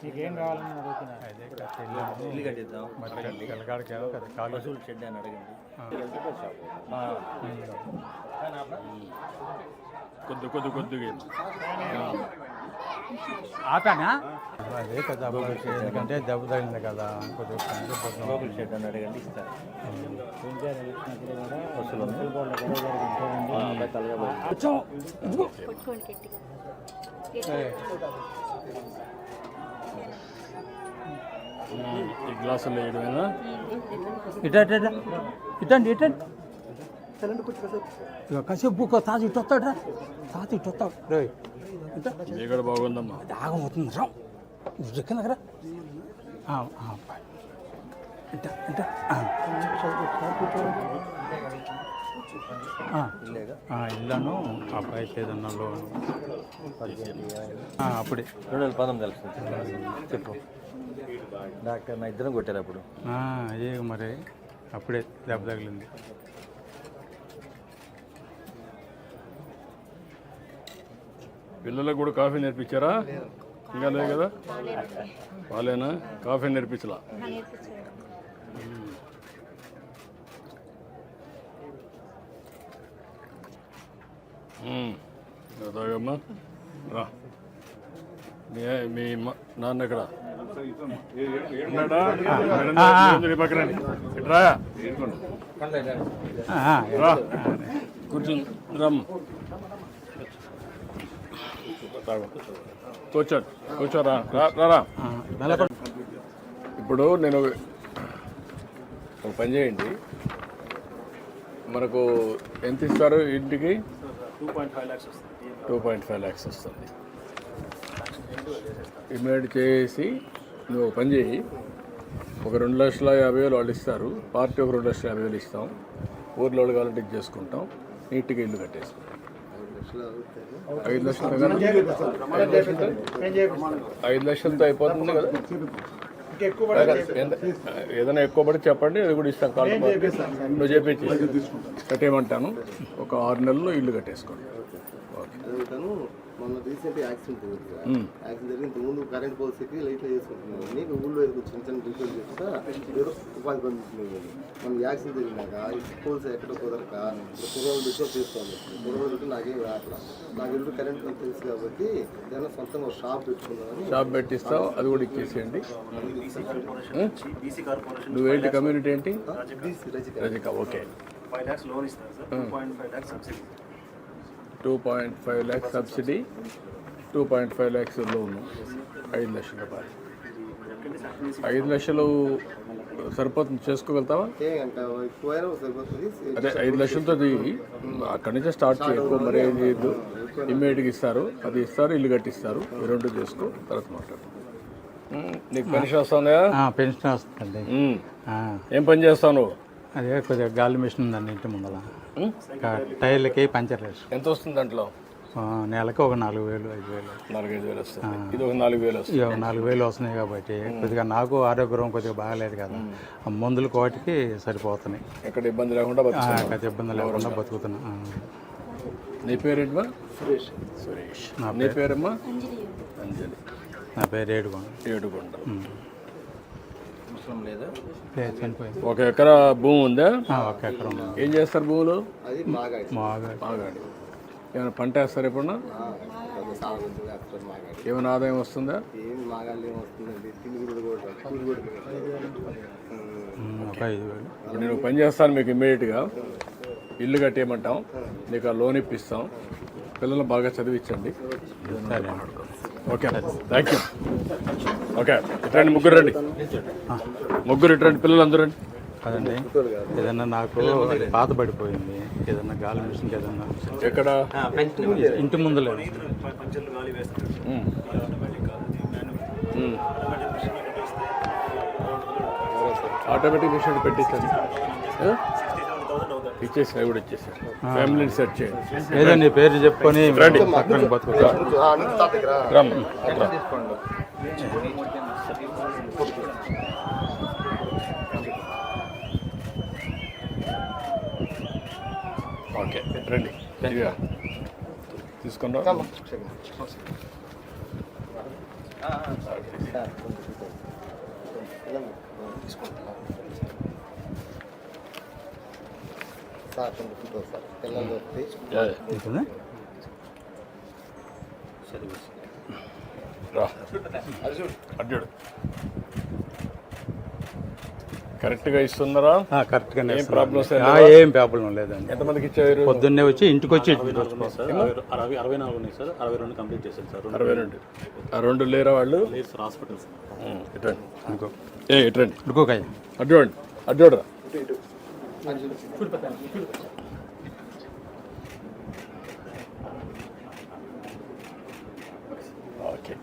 నీకేం కావాలని అడుగుతున్నా ఇల్లు కట్టిద్దాం పశువుల షెడ్ అని అడగండి. కొద్దిగా ఆపానా అదే కదా ఎందుకంటే దెబ్బ తగిలింది కదా కొద్దిగా షెడ్ అని అడగండి ఇస్తారు. ఈ గ్లాసులు వేయడమేనా? ఇటండి కాసేపు తాత ఇటు వస్తాడు తాత ఇటు వస్తాడు రే ఇక్కడ బాగుందమ్మా. ఆగమవుతుంది రా కింద కదా ఇల్లను అబ్బాయికి ఏదన్నా లోన్ అప్పుడే 2019 చెప్పు. డాక్టర్ నా ఇద్దరం కొట్టారు అప్పుడు. అదే మరి అప్పుడే దెబ్బ తగిలింది. పిల్లలకు కూడా కాఫీ నేర్పించారా? ఇంకా లేదు కదా? వాళ్ళేనా కాఫీ నేర్పించలా? తాగమ్మా రా. మీ నాన్న ఎక్కడ పక్కన కూర్చుని రమ్మ కూర్చోరా. ఇప్పుడు నేను ఒక పని చేయండి, మనకు ఎంత ఇస్తారు ఇంటికి? 2.5 lakhs వస్తుంది. ఇమీడియట్ చేసి నువ్వు ఒక పని చేయి, ఒక 2,50,000 వాళ్ళు ఇస్తారు, పార్టీ ఒక 2,50,000 ఇస్తాం, ఊర్లో వాళ్ళు కావాలంటే చేసుకుంటాం, నీట్గా ఇల్లు కట్టేసుకుంటాం. 5 లక్షలతో అయిపోతుంది కదా? ఏదైనా ఎక్కువ పడి చెప్పండి, అది కూడా ఇస్తాం. కాల్ నువ్వు చెప్పేసి కట్టేయమంటాను. ఒక 6 నెలల్లో ఇల్లు కట్టేసుకోండి. మొన్న రీసెంట్ యాక్సిడెంట్ జరిగిన ముందు కరెంట్ పోల్స్కి లైట్లో చేసుకుంటున్నాను. నీకు ఊళ్ళో చిన్న చిన్న రిపేర్ చేస్తా ఏదో ఉపాధి పొందుతున్నాను. మనం యాక్సిడెంట్ జరిగినాక పోల్స్ ఎక్కడ కుదరక కుర్రోళ్ళు పెట్టి చేసుకోవాలి. కుర్రోళ్ళు పెట్టి నాకేం రాట్లా. నాకు ఇల్లు కరెంట్ తెలుసు కాబట్టి ఏదైనా సొంతంగా షాప్ పెట్టుకున్నాను. షాప్ పెట్టిస్తావు, అది కూడా ఇచ్చేసేయండి. నువ్వేంటి కమ్యూనిటీ ఏంటి? రజిక. ఓకే. 5 lakhs లోన్ ఇస్తారు sir. 2.5 lakhs subsidy. 2.5 lakhs subsidy, 2.5 lakhs లోను. 5 లక్షల రూపాయలు. 5 లక్షలు సరిపోతుంది, చేసుకోగలుగుతావా? అదే 5 లక్షలతో అక్కడి నుంచే స్టార్ట్ చేయకు. మరి ఏం చేయొద్దు, ఇమ్మీడియట్గా ఇస్తారు, అది ఇస్తారు, ఇల్లు కట్టిస్తారు. ఈ 2 చేసుకో, తర్వాత మాట్లాడు. నీకు పెన్షన్ వస్తుందా? పెన్షన్ వస్తుంది. ఏం పని చేస్తావు నువ్వు? అదే కొద్దిగా గాలి మిషన్ ఉందండి ఇంటి ముందర. టైర్లకి పంచర్ వేసి. ఎంత వస్తుంది దాంట్లో? నెలకు ఒక 4,000 5,000. 4-5 వస్తుంది. ఇది ఒక 4,000 వస్తుంది. 4,000 వస్తున్నాయి కాబట్టి కొద్దిగా నాకు ఆరోగ్యం కొద్దిగా బాగాలేదు కదా, మందులు కోటికి సరిపోతున్నాయి. ఎక్కడ ఇబ్బంది లేకుండా ఇబ్బంది లేకుండా బతుకుతున్నా. నీ పేరేంటమ్మా? సురేష్. నీ పేరమ్మా? అంజలి. నా పేరు ఏడుకొండ. చనిపోయింది. 1 ఎకరా భూమి ఉందా? 1 ఎకరం. ఏం చేస్తారు భూములు? మాగాడి. ఏమైనా పంట వేస్తారు ఎప్పుడన్నా? ఏమైనా ఆదాయం వస్తుందా? ఒక 5,000. ఇప్పుడు నేను పని చేస్తాను, మీకు ఇమ్మీడియట్గా ఇల్లు కట్టేయమంటాం, నీకు ఆ లోన్ ఇప్పిస్తాం, పిల్లలు బాగా చదివించండి. Okay, thank you. ఓకే, ఇట్రండి, ముగ్గురు రండి. ఇట్రండి, పిల్లలు అందరూ రండి. అదండి, ఏదన్నా నాకు పాత పడిపోయింది, ఏదన్నా గాలి మిషన్ ఏదన్నా. ఎక్కడ? ఇంటి ముందు లేదు. ఆటోమేటిక్ మిషన్ పెట్టించండి. ఇచ్చేసి అవి కూడా ఇచ్చేసారు. ఫ్యామిలీని సెట్ చేయండి. ఏదండి పేరు చెప్పుకొని రండి. బతుకుతా. ఓకే, రండి. తీసుకున్నా సార్ కొంచెం ఫోటో సార్ పిల్లలు వస్తే తీసుకుందా రా అడ్డాడు కరెక్ట్గా ఇస్తున్నారా? కరెక్ట్గానే ఏం ప్రాబ్లమ్స్ ఏం ప్రాబ్లం లేదండి. ఎంతమందికి ఇచ్చారు? పొద్దున్నే వచ్చి ఇంటికి వచ్చి 64 ఉన్నాయి సార్, 62 కంప్లీట్ చేశాను సార్. 62. ఆ 2 లేరా వాళ్ళు? లేదు సార్, హాస్పిటల్ సార్. ఇటండి ఇంకో ఇటండి ఇంకోకాయ అడ్డోండి అడ్డోడరా ఇటు